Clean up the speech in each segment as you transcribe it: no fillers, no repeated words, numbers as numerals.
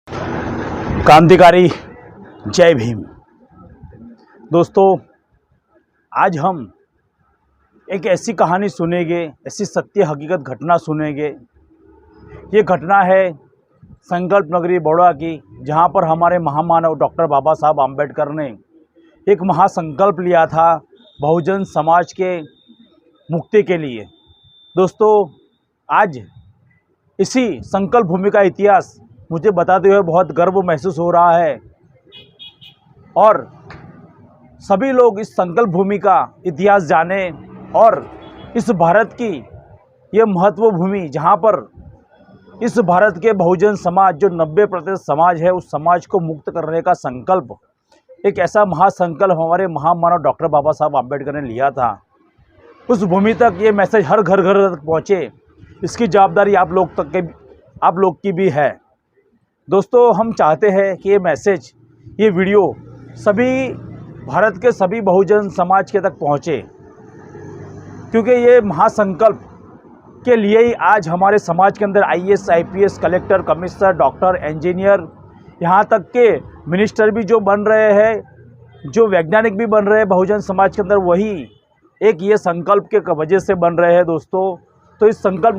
क्रांतिकारी जय भीम। दोस्तों, आज हम एक ऐसी कहानी सुनेंगे, ऐसी सत्य हकीकत घटना सुनेंगे। ये घटना है संकल्प नगरी बड़ौदा की, जहाँ पर हमारे महामानव डॉक्टर बाबा साहब आम्बेडकर ने एक महासंकल्प लिया था बहुजन समाज के मुक्ति के लिए। दोस्तों, आज इसी संकल्प भूमि का इतिहास मुझे बताते हुए बहुत गर्व महसूस हो रहा है और सभी लोग इस संकल्प भूमि का इतिहास जाने और इस भारत की ये महत्व भूमि, जहाँ पर इस भारत के बहुजन समाज जो 90% समाज है, उस समाज को मुक्त करने का संकल्प, एक ऐसा महासंकल्प हमारे महामानव डॉक्टर बाबा साहब आम्बेडकर ने लिया था। उस भूमि तक ये मैसेज हर घर घर तक पहुँचे, इसकी जवाबदारी आप लोग की भी है। दोस्तों, हम चाहते हैं कि ये मैसेज, ये वीडियो सभी भारत के सभी बहुजन समाज के तक पहुँचे, क्योंकि ये महासंकल्प के लिए ही आज हमारे समाज के अंदर IAS, IPS, collector, commissioner, doctor, engineer, यहाँ तक के मिनिस्टर भी जो बन रहे हैं, जो वैज्ञानिक भी बन रहे हैं बहुजन समाज के अंदर, वही एक ये संकल्प के वजह से बन रहे हैं। दोस्तों, तो इस संकल्प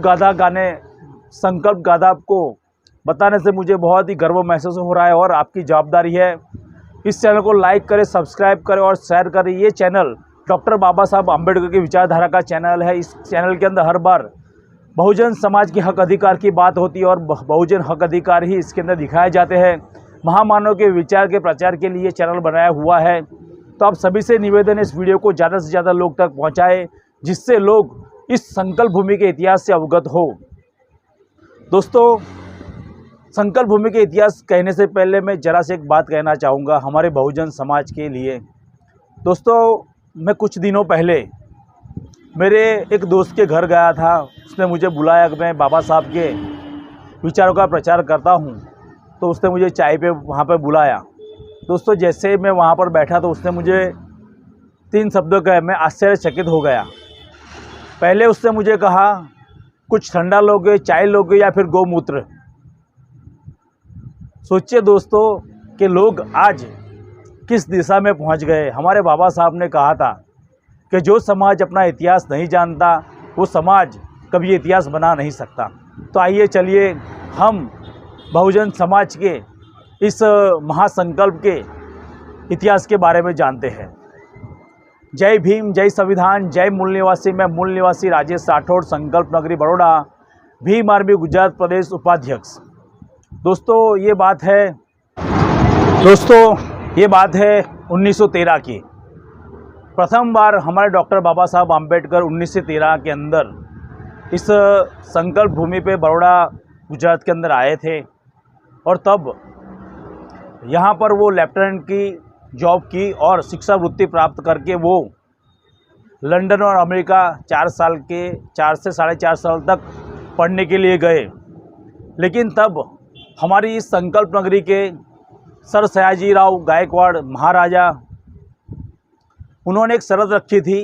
गाथा को बताने से मुझे बहुत ही गर्व महसूस हो रहा है और आपकी जवाबदारी है इस चैनल को लाइक करें, सब्सक्राइब करें और शेयर करें। ये चैनल डॉक्टर बाबा साहब आम्बेडकर की विचारधारा का चैनल है। इस चैनल के अंदर हर बार बहुजन समाज के हक अधिकार की बात होती है और बहुजन हक अधिकार ही इसके अंदर दिखाए जाते हैं। महामानव के विचार के प्रचार के लिए चैनल बनाया हुआ है। तो आप सभी से निवेदन है, इस वीडियो को ज़्यादा से ज़्यादा लोग तक पहुँचाएँ, जिससे लोग इस संकल्प भूमि के इतिहास से अवगत हो। दोस्तों, संकल्प भूमि के इतिहास कहने से पहले मैं जरा से एक बात कहना चाहूँगा हमारे बहुजन समाज के लिए। दोस्तों, मैं कुछ दिनों पहले मेरे एक दोस्त के घर गया था। उसने मुझे बुलाया कि मैं बाबा साहब के विचारों का प्रचार करता हूँ, तो उसने मुझे चाय पे वहाँ पे बुलाया। दोस्तों, जैसे मैं वहाँ पर बैठा तो उसने मुझे 3 शब्दों कहे, मैं आश्चर्यचकित हो गया। पहले उसने मुझे कहा, कुछ ठंडा लोगे, चाय लोगे या फिर गौमूत्र। सोचिए दोस्तों कि लोग आज किस दिशा में पहुंच गए। हमारे बाबा साहब ने कहा था कि जो समाज अपना इतिहास नहीं जानता, वो समाज कभी इतिहास बना नहीं सकता। तो आइए चलिए हम बहुजन समाज के इस महासंकल्प के इतिहास के बारे में जानते हैं। जय भीम, जय संविधान, जय मूल निवासी। मैं मूल निवासी राजेश राठौड़, संकल्प नगरी बड़ौदा, भीम आर्मी गुजरात प्रदेश उपाध्यक्ष। दोस्तों, ये बात है 1913 की। प्रथम बार हमारे डॉक्टर बाबा साहब आम्बेडकर 1913 के अंदर इस संकल्प भूमि पे बड़ौदा गुजरात के अंदर आए थे और तब यहाँ पर वो लेफ्टिनेंट की जॉब की और शिक्षा वृत्ति प्राप्त करके वो लंदन और अमेरिका 4 से 4.5 साल तक पढ़ने के लिए गए। लेकिन तब हमारी इस संकल्प नगरी के सर सयाजीराव गायकवाड़ महाराजा, उन्होंने एक शर्त रखी थी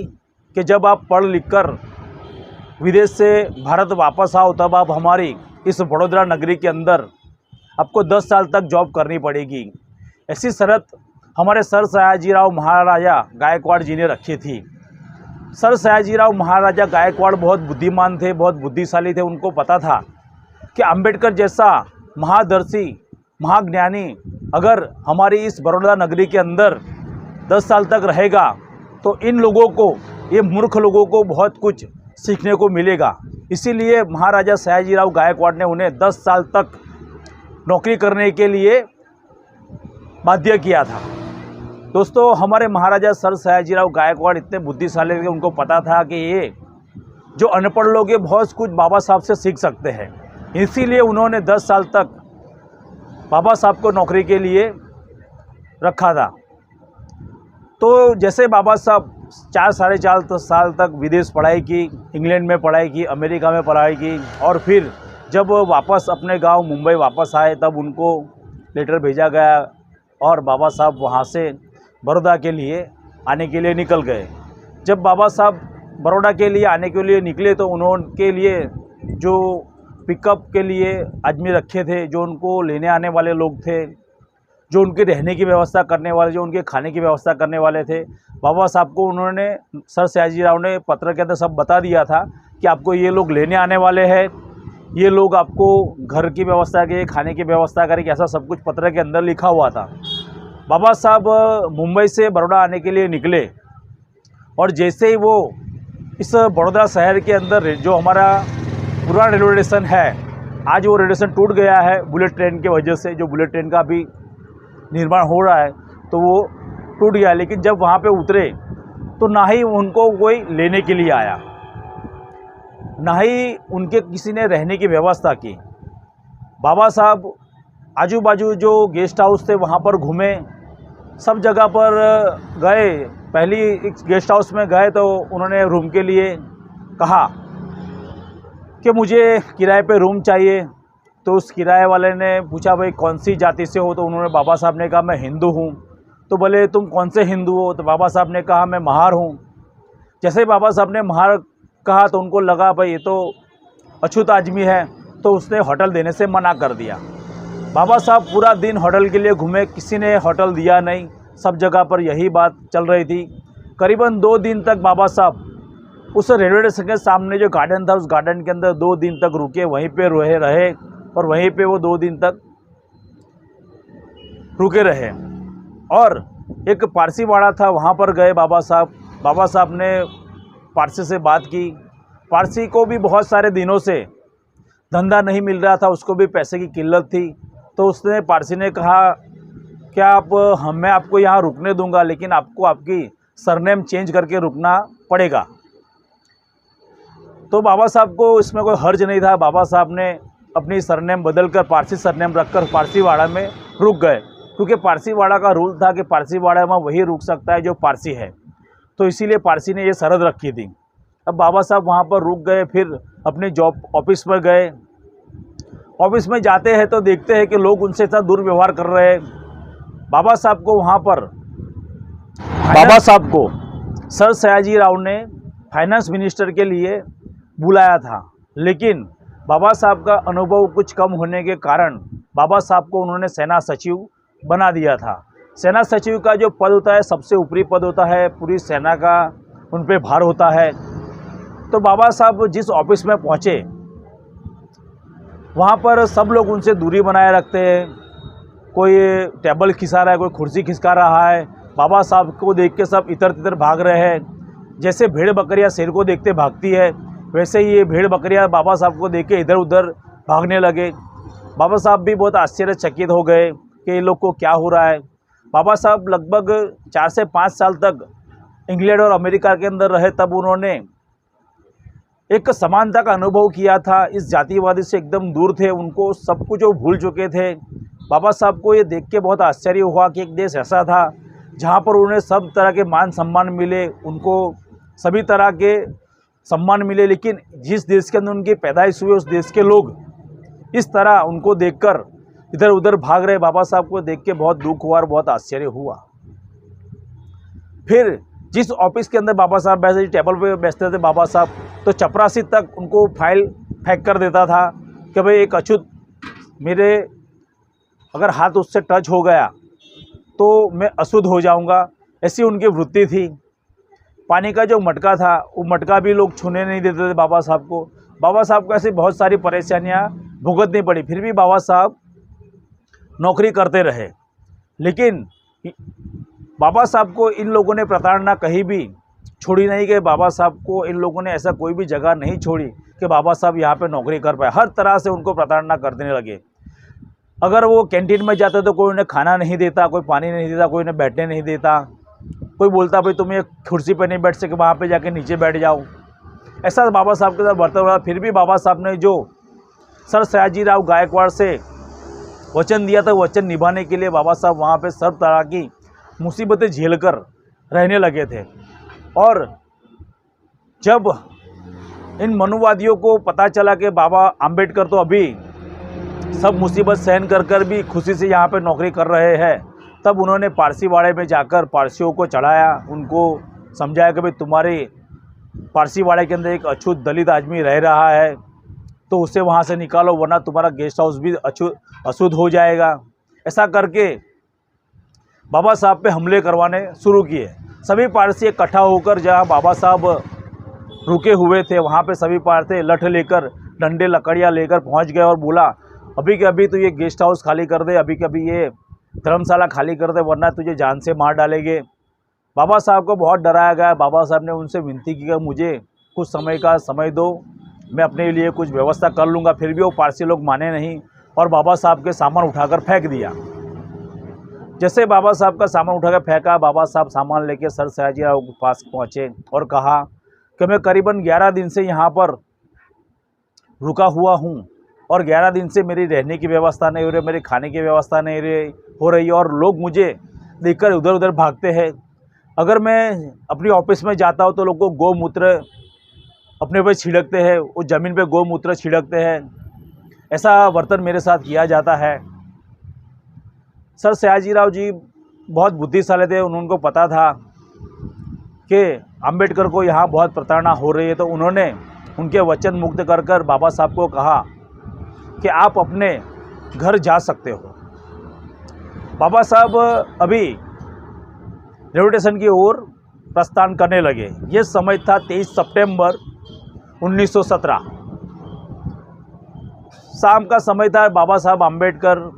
कि जब आप पढ़ लिख कर विदेश से भारत वापस आओ, तब आप हमारी इस बड़ौदा नगरी के अंदर आपको 10 साल तक जॉब करनी पड़ेगी। ऐसी शर्त हमारे सर सयाजीराव महाराजा गायकवाड़ जी ने रखी थी। सर सयाजीराव महाराजा गायकवाड़ बहुत बुद्धिमान थे, बहुत बुद्धिशाली थे। उनको पता था कि अम्बेडकर जैसा महादर्शी, महाज्ञानी अगर हमारी इस बड़ौदा नगरी के अंदर 10 साल तक रहेगा तो इन लोगों को, ये मूर्ख लोगों को बहुत कुछ सीखने को मिलेगा। इसीलिए महाराजा सयाजीराव गायकवाड़ ने उन्हें 10 साल तक नौकरी करने के लिए बाध्य किया था। दोस्तों, हमारे महाराजा सर सयाजीराव गायकवाड़ इतने बुद्धिशाली थे, उनको पता था कि ये जो अनपढ़ लोग, ये बहुत कुछ बाबा साहब से सीख सकते हैं। इसीलिए उन्होंने 10 साल तक बाबा साहब को नौकरी के लिए रखा था। तो जैसे बाबा साहब 4 साल तक विदेश पढ़ाई की, इंग्लैंड में पढ़ाई की, अमेरिका में पढ़ाई की और फिर जब वापस अपने गांव मुंबई वापस आए, तब उनको लेटर भेजा गया और बाबा साहब वहां से बड़ौदा के लिए आने के लिए निकल गए। जब बाबा साहब बड़ौदा के लिए आने के लिए निकले तो उनके लिए जो पिकअप के लिए आदमी रखे थे, जो उनको लेने आने वाले लोग थे, जो उनके रहने की व्यवस्था करने वाले, जो उनके खाने की व्यवस्था करने वाले थे। बाबा साहब को उन्होंने, सर सयाजी राव ने पत्र के अंदर सब बता दिया था कि आपको ये लोग लेने आने वाले हैं, ये लोग आपको घर की व्यवस्था करेंगे, खाने की व्यवस्था करेंगे, ऐसा सब कुछ पत्र के अंदर लिखा हुआ था। बाबा साहब मुंबई से बड़ौदा आने के लिए निकले और जैसे ही वो इस बड़ौदा शहर के अंदर, जो हमारा पुराना रेलवे स्टेशन है, आज वो रेलवे स्टेशन टूट गया है बुलेट ट्रेन की वजह से, जो बुलेट ट्रेन का भी निर्माण हो रहा है, तो वो टूट गया। लेकिन जब वहाँ पे उतरे तो ना ही उनको कोई लेने के लिए आया, ना ही उनके किसी ने रहने की व्यवस्था की। बाबा साहब आजू बाजू जो गेस्ट हाउस थे वहाँ पर घूमे, सब जगह पर गए। पहली एक गेस्ट हाउस में गए तो उन्होंने रूम के लिए कहा कि मुझे किराए पे रूम चाहिए। तो उस किराए वाले ने पूछा भाई कौन सी जाति से हो, तो उन्होंने, बाबा साहब ने कहा मैं हिंदू हूँ। तो बोले तुम कौन से हिंदू हो? तो बाबा साहब ने कहा मैं महार हूँ। जैसे ही बाबा साहब ने महार कहा तो उनको लगा भाई ये तो अछूत आदमी है, तो उसने होटल देने से मना कर दिया। बाबा साहब पूरा दिन होटल के लिए घूमे, किसी ने होटल दिया नहीं, सब जगह पर यही बात चल रही थी। करीबन 2 दिन तक बाबा साहब उस रेलवे स्टेशन के सामने जो गार्डन था, उस गार्डन के अंदर 2 दिन तक रुके, वहीं पे रहे और वहीं पे वो 2 दिन तक रुके रहे। और एक पारसी वाड़ा था, वहाँ पर गए बाबा साहब। बाबा साहब ने पारसी से बात की। पारसी को भी बहुत सारे दिनों से धंधा नहीं मिल रहा था, उसको भी पैसे की किल्लत थी। तो उसने, पारसी ने कहा क्या आप, मैं आपको यहाँ रुकने दूंगा, लेकिन आपको आपकी सरनेम चेंज करके रुकना पड़ेगा। तो बाबा साहब को इसमें कोई हर्ज नहीं था। बाबा साहब ने अपनी सरनेम बदलकर पारसी सरनेम रखकर पारसी वाड़ा में रुक गए, क्योंकि पारसी वाड़ा का रूल था कि पारसी वाड़ा में वही रुक सकता है जो पारसी है। तो इसीलिए पारसी ने ये शर्त रखी थी। अब बाबा साहब वहाँ पर रुक गए, फिर अपने जॉब ऑफिस पर गए। ऑफिस में जाते हैं तो देखते हैं कि लोग उनसे इतना दुर्व्यवहार कर रहे हैं। बाबा साहब को वहाँ पर, बाबा साहब को सर सयाजी राव ने फाइनेंस मिनिस्टर के लिए बुलाया था, लेकिन बाबा साहब का अनुभव कुछ कम होने के कारण बाबा साहब को उन्होंने सेना सचिव बना दिया था। सेना सचिव का जो पद होता है, सबसे ऊपरी पद होता है, पूरी सेना का उन पे भार होता है। तो बाबा साहब जिस ऑफिस में पहुँचे, वहाँ पर सब लोग उनसे दूरी बनाए रखते हैं। कोई टेबल खिसा रहा है, कोई कुर्सी खिसका रहा है। बाबा साहब को देख के सब इधर तिधर भाग रहे हैं। जैसे भेड़ बकरियाँ शेर को देखते भागती है, वैसे ही ये भेड़ बकरियाँ बाबा साहब को देख के इधर उधर भागने लगे। बाबा साहब भी बहुत आश्चर्यचकित हो गए कि ये लोग को क्या हो रहा है। बाबा साहब लगभग 4 से 5 साल तक इंग्लैंड और अमेरिका के अंदर रहे, तब उन्होंने एक समानता का अनुभव किया था। इस जातिवादी से एकदम दूर थे, उनको सब कुछ वो भूल चुके थे। बाबा साहब को ये देख के बहुत आश्चर्य हुआ कि एक देश ऐसा था जहाँ पर उन्हें सब तरह के मान सम्मान मिले, उनको सभी तरह के सम्मान मिले, लेकिन जिस देश के अंदर उनकी पैदाइश हुई, उस देश के लोग इस तरह उनको देखकर इधर उधर भाग रहे। बाबा साहब को देख के बहुत दुख हुआ और बहुत आश्चर्य हुआ। फिर जिस ऑफिस के अंदर बाबा साहब बैठे, टेबल पे बैठते थे बाबा साहब, तो चपरासी तक उनको फाइल फेंक कर देता था कि भाई एक अछूत मेरे अगर हाथ उससे टच हो गया तो मैं अशुद्ध हो जाऊंगा, ऐसी उनकी वृत्ति थी। पानी का जो मटका था, वो मटका भी लोग छूने नहीं देते थे बाबा साहब को। बाबा साहब को ऐसी बहुत सारी परेशानियां भुगतनी पड़ी, फिर भी बाबा साहब नौकरी करते रहे। लेकिन बाबा साहब को इन लोगों ने प्रताड़ना कहीं भी छोड़ी नहीं कि बाबा साहब को इन लोगों ने ऐसा कोई भी जगह नहीं छोड़ी कि बाबा साहब यहाँ पे नौकरी कर पाए। हर तरह से उनको प्रताड़ना करने लगे। अगर वो कैंटीन में जाते तो कोई उन्हें खाना नहीं देता, कोई पानी नहीं देता, कोई उन्हें बैठने नहीं देता, कोई बोलता भाई तुम ये कुर्सी पर नहीं बैठ सके, वहाँ पे जाके नीचे बैठ जाओ। ऐसा बाबा साहब के साथ बर्ताव रहा। फिर भी बाबा साहब ने जो सर सयाजी राव गायकवाड़ से वचन दिया था, वचन निभाने के लिए बाबा साहब वहाँ पे सब तरह की मुसीबतें झेलकर रहने लगे थे। और जब इन मनुवादियों को पता चला कि बाबा आम्बेडकर तो अभी सब मुसीबत सहन कर कर भी खुशी से यहाँ पे नौकरी कर रहे हैं, तब उन्होंने पारसी वाड़े में जाकर पारसियों को चढ़ाया, उनको समझाया कि भाई तुम्हारे पारसी वाड़े के अंदर एक अछूत दलित आदमी रह रहा है, तो उसे वहाँ से निकालो, वरना तुम्हारा गेस्ट हाउस भी अशुद्ध हो जाएगा। ऐसा करके बाबा साहब पे हमले करवाने शुरू किए। सभी पारसी इकट्ठा होकर जहाँ बाबा साहब रुके हुए थे वहाँ पे सभी पारसी लठ लेकर, डंडे लकड़ियाँ लेकर पहुँच गए और बोला, अभी के अभी तो ये गेस्ट हाउस खाली कर दे, अभी के अभी ये धर्मशाला खाली कर दे, वरना तुझे जान से मार डालेंगे। बाबा साहब को बहुत डराया गया। बाबा साहब ने उनसे विनती की कि मुझे कुछ समय दो, मैं अपने लिए कुछ व्यवस्था कर लूँगा। फिर भी वो पारसी लोग माने नहीं और बाबा साहब के सामान उठाकर फेंक दिया। जैसे बाबा साहब का सामान उठाकर फेंका, बाबा साहब सामान लेके सर सयाजी राव के पास पहुँचे और कहा कि मैं करीबन 11 दिन से यहाँ पर रुका हुआ हूँ और 11 दिन से मेरी रहने की व्यवस्था नहीं हो रही, मेरी खाने की व्यवस्था नहीं हो रही और लोग मुझे देखकर उधर उधर भागते हैं। अगर मैं अपनी ऑफिस में जाता हूँ तो लोग को गोमूत्र अपने पे छिड़कते हैं, उस ज़मीन पे गोमूत्र छिड़कते हैं। ऐसा वर्तन मेरे साथ किया जाता है। सर सयाजी राव जी बहुत बुद्धिशाली थे। उनको पता था कि अंबेडकर को यहाँ बहुत प्रताड़ना हो रही है, तो उन्होंने उनके वचन मुक्त कर कर बाबा साहब को कहा कि आप अपने घर जा सकते हो। बाबा साहब अभी रेलवे स्टेशन की ओर प्रस्थान करने लगे। ये समय था 23 सितंबर 1917, शाम का समय था। बाबा साहब अंबेडकर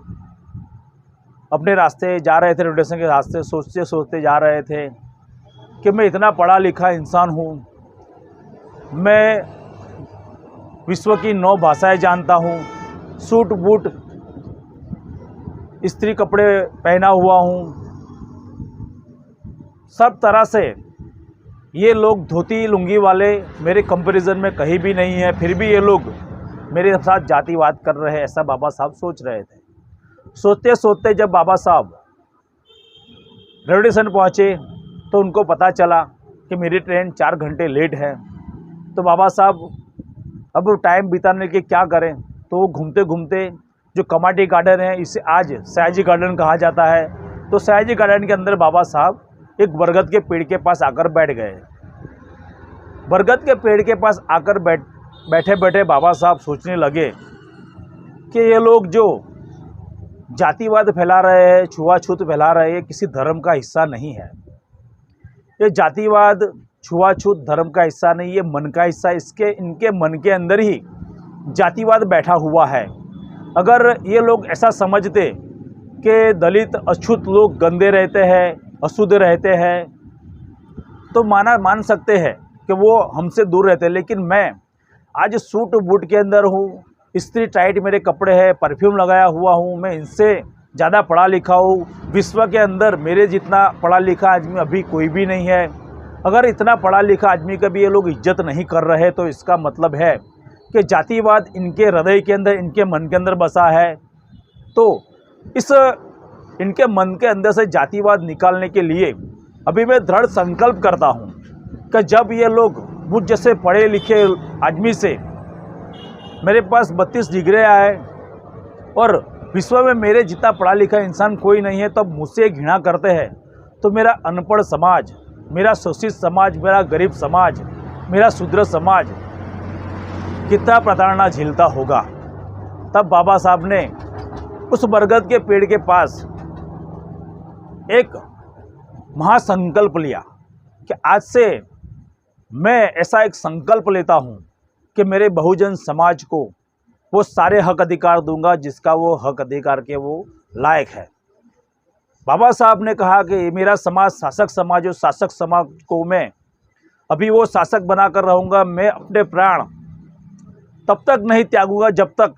अपने रास्ते जा रहे थे, रेलवे स्टेशन के रास्ते सोचते सोचते जा रहे थे कि मैं इतना पढ़ा लिखा इंसान हूँ, मैं विश्व की 9 भाषाएं जानता हूँ, सूट बूट स्त्री कपड़े पहना हुआ हूँ, सब तरह से ये लोग धोती लुंगी वाले मेरे कंपैरिजन में कहीं भी नहीं है, फिर भी ये लोग मेरे साथ जातिवाद कर रहे हैं। ऐसा बाबा साहब सोच रहे थे। सोचते सोचते जब बाबा साहब रेलवे स्टेशन पहुँचे तो उनको पता चला कि मेरी ट्रेन 4 घंटे लेट है। तो बाबा साहब अब टाइम बिताने के क्या करें, तो वो घूमते घूमते जो कमाटी गार्डन है, इसे आज सयाजी गार्डन कहा जाता है, तो सयाजी गार्डन के अंदर बाबा साहब एक बरगद के पेड़ के पास आकर बैठ गए। बरगद के पेड़ के पास आकर बैठे बैठे बाबा साहब सोचने लगे कि ये लोग जो जातिवाद फैला रहे हैं, छुआछूत फैला रहे हैं, किसी धर्म का हिस्सा नहीं है। ये जातिवाद छुआछूत धर्म का हिस्सा नहीं, ये मन का हिस्सा। इनके मन के अंदर ही जातिवाद बैठा हुआ है। अगर ये लोग ऐसा समझते कि दलित अछूत लोग गंदे रहते हैं, अशुद्ध रहते हैं, तो मान सकते हैं कि वो हमसे दूर रहते हैं। लेकिन मैं आज सूट बूट के अंदर हूँ, इस्त्री टाइट मेरे कपड़े हैं, परफ्यूम लगाया हुआ हूँ, मैं इनसे ज़्यादा पढ़ा लिखा हूँ। विश्व के अंदर मेरे जितना पढ़ा लिखा आदमी अभी कोई भी नहीं है। अगर इतना पढ़ा लिखा आदमी का भी ये लोग इज्जत नहीं कर रहे, तो इसका मतलब है कि जातिवाद इनके हृदय के अंदर, इनके मन के अंदर बसा है। तो इस इनके मन के अंदर से जातिवाद निकालने के लिए अभी मैं दृढ़ संकल्प करता हूँ कि जब ये लोग मुझ जैसे पढ़े लिखे आदमी से, मेरे पास 32 डिग्री आए और विश्व में मेरे जितना पढ़ा लिखा इंसान कोई नहीं है, तब मुझसे घृणा करते हैं, तो मेरा अनपढ़ समाज, मेरा शोषित समाज, मेरा गरीब समाज, मेरा शूद्र समाज कितना प्रताड़ना झेलता होगा। तब बाबा साहब ने उस बरगद के पेड़ के पास एक महासंकल्प लिया कि आज से मैं ऐसा एक संकल्प लेता हूँ कि मेरे बहुजन समाज को वो सारे हक अधिकार दूंगा जिसका वो हक अधिकार के वो लायक है। बाबा साहब ने कहा कि मेरा समाज शासक समाज, उस शासक समाज को मैं अभी वो शासक बनाकर रहूँगा। मैं अपने प्राण तब तक नहीं त्यागूंगा जब तक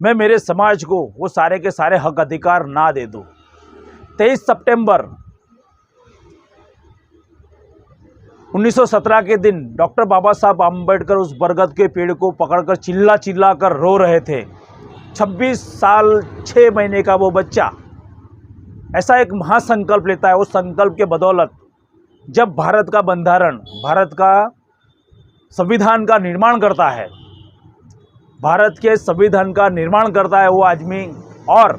मैं मेरे समाज को वो सारे के सारे हक अधिकार ना दे दूँ। 23 सितंबर 1917 के दिन डॉक्टर बाबा साहब आम्बेडकर उस बरगद के पेड़ को पकड़कर चिल्ला कर रो रहे थे। 26 साल 6 महीने का वो बच्चा ऐसा एक महासंकल्प लेता है। उस संकल्प के बदौलत जब भारत का बंधारण, भारत का संविधान का निर्माण करता है, भारत के संविधान का निर्माण करता है वो आदमी, और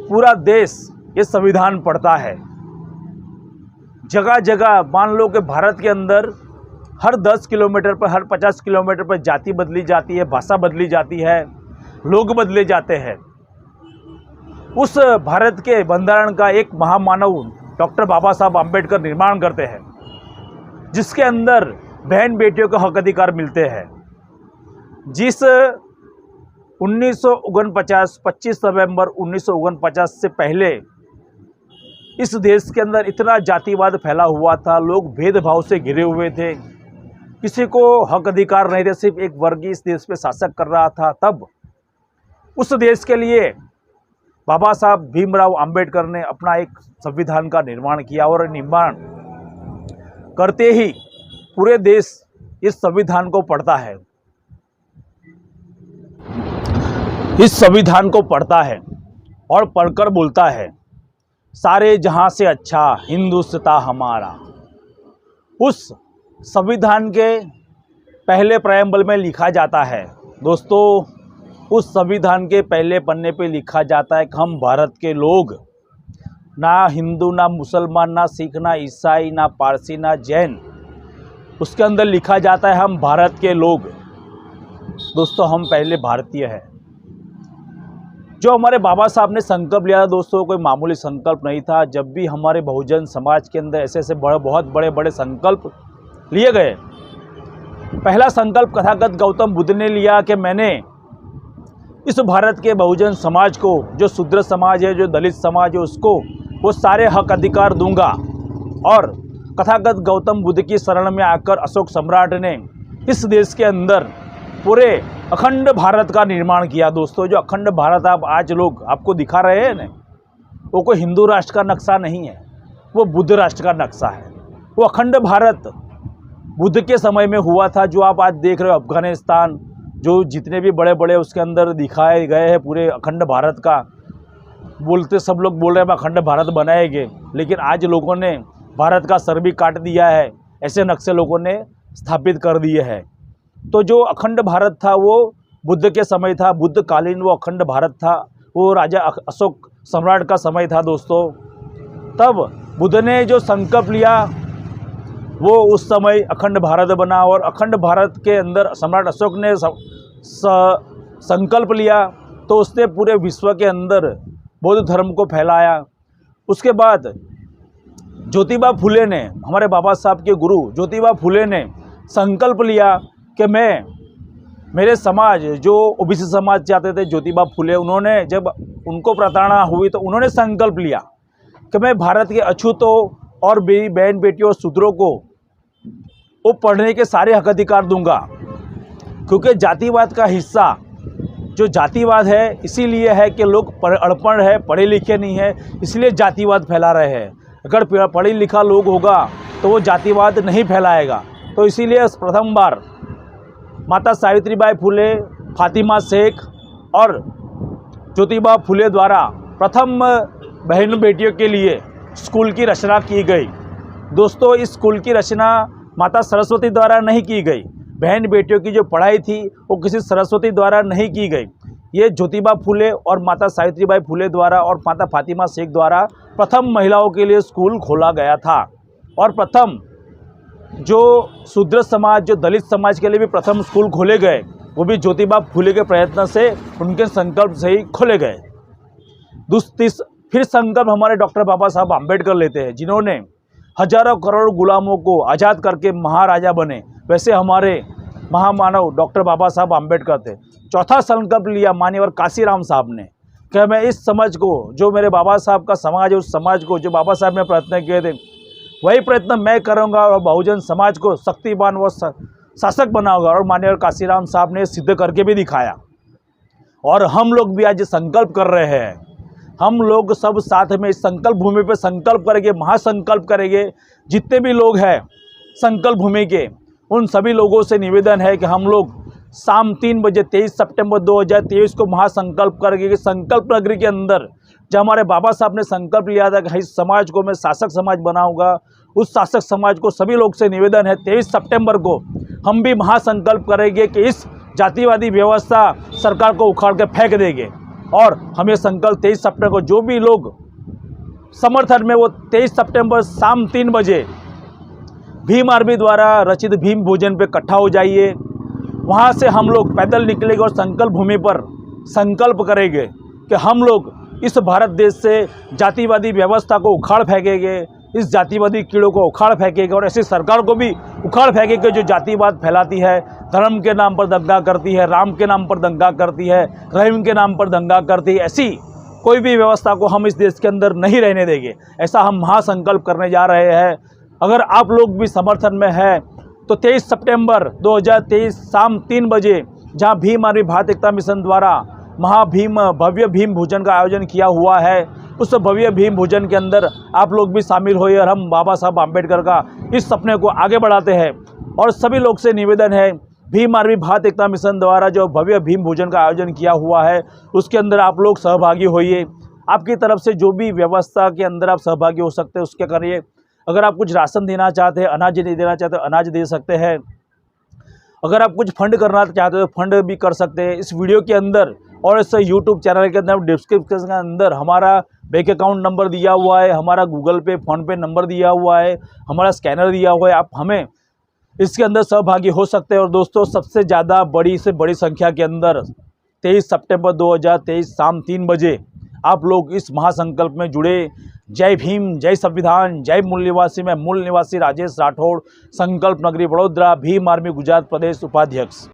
पूरा देश ये संविधान पढ़ता है। जगह जगह मान लो कि भारत के अंदर हर 10 किलोमीटर पर, हर 50 किलोमीटर पर जाति बदली जाती है, भाषा बदली जाती है, लोग बदले जाते हैं। उस भारत के बंधारण का एक महामानव डॉक्टर बाबा साहब आम्बेडकर निर्माण करते हैं, जिसके अंदर बहन बेटियों को हक अधिकार मिलते हैं। जिस 1949 25 नवंबर 1949 से पहले इस देश के अंदर इतना जातिवाद फैला हुआ था, लोग भेदभाव से घिरे हुए थे, किसी को हक अधिकार नहीं थे, सिर्फ एक वर्ग इस देश पे शासक कर रहा था। तब उस देश के लिए बाबा साहब भीमराव अंबेडकर ने अपना एक संविधान का निर्माण किया और निर्माण करते ही पूरे देश इस संविधान को पढ़ता है, इस संविधान को पढ़ता है और पढ़कर बोलता है, सारे जहां से अच्छा हिंदुस्तान हमारा। उस संविधान के पहले प्रेम्बल में लिखा जाता है दोस्तों, उस संविधान के पहले पन्ने पे लिखा जाता है कि हम भारत के लोग, ना हिंदू, ना मुसलमान, ना सिख, ना ईसाई, ना पारसी, ना जैन, उसके अंदर लिखा जाता है हम भारत के लोग। दोस्तों, हम पहले भारतीय हैं। जो हमारे बाबा साहब ने संकल्प लिया था दोस्तों, कोई मामूली संकल्प नहीं था। जब भी हमारे बहुजन समाज के अंदर ऐसे ऐसे बहुत बड़े संकल्प लिए गए, पहला संकल्प तथागत गौतम बुद्ध ने लिया कि मैंने इस भारत के बहुजन समाज को, जो शूद्र समाज है, जो दलित समाज है, उसको वो सारे हक अधिकार दूंगा। और तथागत गौतम बुद्ध की शरण में आकर अशोक सम्राट ने इस देश के अंदर पूरे अखंड भारत का निर्माण किया। दोस्तों, जो अखंड भारत आप आज लोग आपको दिखा रहे हैं ना, वो कोई हिंदू राष्ट्र का नक्शा नहीं है, वो बुद्ध राष्ट्र का नक्शा है। वो अखंड भारत बुद्ध के समय में हुआ था। जो आप आज देख रहे हो अफगानिस्तान, जो जितने भी बड़े उसके अंदर दिखाए गए हैं पूरे अखंड भारत का, बोलते सब लोग बोल रहे हैं अखंड भारत बनाएंगे, लेकिन आज लोगों ने भारत का सर भी काट दिया है। ऐसे नक्शे लोगों ने स्थापित कर दिए हैं। तो जो अखंड भारत था वो बुद्ध के समय था, बुद्ध कालीन वो अखंड भारत था, वो राजा अशोक सम्राट का समय था दोस्तों। तब बुद्ध ने जो संकल्प लिया वो उस समय अखंड भारत बना। और अखंड भारत के अंदर सम्राट अशोक ने संकल्प लिया तो उसने पूरे विश्व के अंदर बौद्ध धर्म को फैलाया। उसके बाद ज्योतिबा फुले ने, हमारे बाबा साहब के गुरु ज्योतिबा फुले ने संकल्प लिया कि मैं, मेरे समाज जो ओबीसी समाज चाहते थे, ज्योतिबा फुले, उन्होंने जब उनको प्रताड़ना हुई तो उन्होंने संकल्प लिया कि मैं भारत के अछूतों और बहन बेटियों और शूद्रों को वो पढ़ने के सारे हक अधिकार दूंगा। क्योंकि जातिवाद का हिस्सा जो जातिवाद है इसीलिए है कि लोग अनपढ़ है, पढ़े लिखे नहीं है, इसलिए जातिवाद फैला रहे हैं। अगर पढ़े लिखा लोग होगा तो वो जातिवाद नहीं फैलाएगा। तो इसीलिए प्रथम बार माता सावित्रीबाई फुले, फातिमा शेख और ज्योतिबा फुले द्वारा प्रथम बहन बेटियों के लिए स्कूल की रचना की गई। दोस्तों, इस स्कूल की रचना माता सरस्वती द्वारा नहीं की गई। बहन बेटियों की जो पढ़ाई थी वो किसी सरस्वती द्वारा नहीं की गई। ये ज्योतिबा फुले और माता सावित्रीबाई फुले द्वारा और माता फातिमा शेख द्वारा प्रथम महिलाओं के लिए स्कूल खोला गया था। और प्रथम जो शूद्र समाज, जो दलित समाज के लिए भी प्रथम स्कूल खोले गए, वो भी ज्योतिबा फुले के प्रयत्न से, उनके संकल्प से ही खोले गए। फिर संकल्प हमारे डॉक्टर बाबा साहब आम्बेडकर लेते हैं, जिन्होंने हजारों करोड़ गुलामों को आज़ाद करके महाराजा बने। वैसे हमारे महामानव डॉक्टर बाबा साहब आम्बेडकर थे। चौथा संकल्प लिया माननीय काशीराम साहब ने कि मैं इस समाज को, जो मेरे बाबा साहब का समाज है, उस समाज को जो बाबा साहब ने प्रयत्न किए थे वही प्रयत्न मैं करूँगा और बहुजन समाज को शक्तिवान व शासक बनाऊंगा। और माननीय काशीराम साहब ने सिद्ध करके भी दिखाया। और हम लोग भी आज संकल्प कर रहे हैं, हम लोग सब साथ में इस संकल्प भूमि पे संकल्प करेंगे, महासंकल्प करेंगे। जितने भी लोग हैं संकल्प भूमि के, उन सभी लोगों से निवेदन है कि हम लोग शाम 3 बजे 23 सितंबर 2023 को महासंकल्प करेंगे कि संकल्प नगरी के अंदर जो हमारे बाबा साहब ने संकल्प लिया था कि इस समाज को मैं शासक समाज बनाऊंगा, उस शासक समाज को सभी लोग से निवेदन है 23 सितंबर को हम भी महासंकल्प करेंगे कि इस जातिवादी व्यवस्था सरकार को उखाड़ के फेंक देंगे। और हम ये संकल्प 23 सितंबर को जो भी लोग समर्थन में, वो 23 सितंबर शाम 3 बजे भीम आर्मी द्वारा रचित भीम भोजन पे इकट्ठा हो जाइए। वहाँ से हम लोग पैदल निकलेंगे और संकल्प भूमि पर संकल्प करेंगे कि हम लोग इस भारत देश से जातिवादी व्यवस्था को उखाड़ फेंकेंगे, इस जातिवादी कीड़ों को उखाड़ फेंकेंगे और ऐसी सरकार को भी उखाड़ फेंकेंगे जो जातिवाद फैलाती है, धर्म के नाम पर दंगा करती है, राम के नाम पर दंगा करती है, रहीम के नाम पर दंगा करती है। ऐसी कोई भी व्यवस्था को हम इस देश के अंदर नहीं रहने देंगे। ऐसा हम महासंकल्प करने जा रहे हैं। अगर आप लोग भी समर्थन में हैं तो 23 सितंबर 2023 शाम 3 बजे जहां भीम आर्मी भारत एकता मिशन द्वारा महाभीम भव्य भीम भोजन का आयोजन किया हुआ है, उस भव्य भीम भोजन के अंदर आप लोग भी शामिल होइए और हम बाबा साहब आम्बेडकर का इस सपने को आगे बढ़ाते हैं। और सभी लोग से निवेदन है, भीम आर्मी भारत एकता मिशन द्वारा जो भव्य भीम भोजन का आयोजन किया हुआ है उसके अंदर आप लोग सहभागी होइए। आपकी तरफ से जो भी व्यवस्था के अंदर आप सहभागी हो सकते हैं उसके करिए। अगर आप कुछ राशन देना चाहते हैं, अनाज नहीं देना चाहते तो अनाज दे सकते हैं। अगर आप कुछ फंड करना चाहते हो तो फंड भी कर सकते हैं। इस वीडियो के अंदर और इस यूट्यूब चैनल के अंदर डिस्क्रिप्शन के अंदर हमारा बैंक अकाउंट नंबर दिया हुआ है, हमारा गूगल पे फ़ोन पे नंबर दिया हुआ है, हमारा स्कैनर दिया हुआ है। आप हमें इसके अंदर सहभागी हो सकते हैं। और दोस्तों, सबसे ज़्यादा बड़ी से बड़ी संख्या के अंदर 23 सितंबर 2023 शाम 3 बजे आप लोग इस महासंकल्प में जुड़े। जय भीम, जय संविधान, जय मूल निवासी। मैं मूल निवासी राजेश राठौड़, संकल्प नगरी वडोदरा, भीम आर्मी गुजरात प्रदेश उपाध्यक्ष।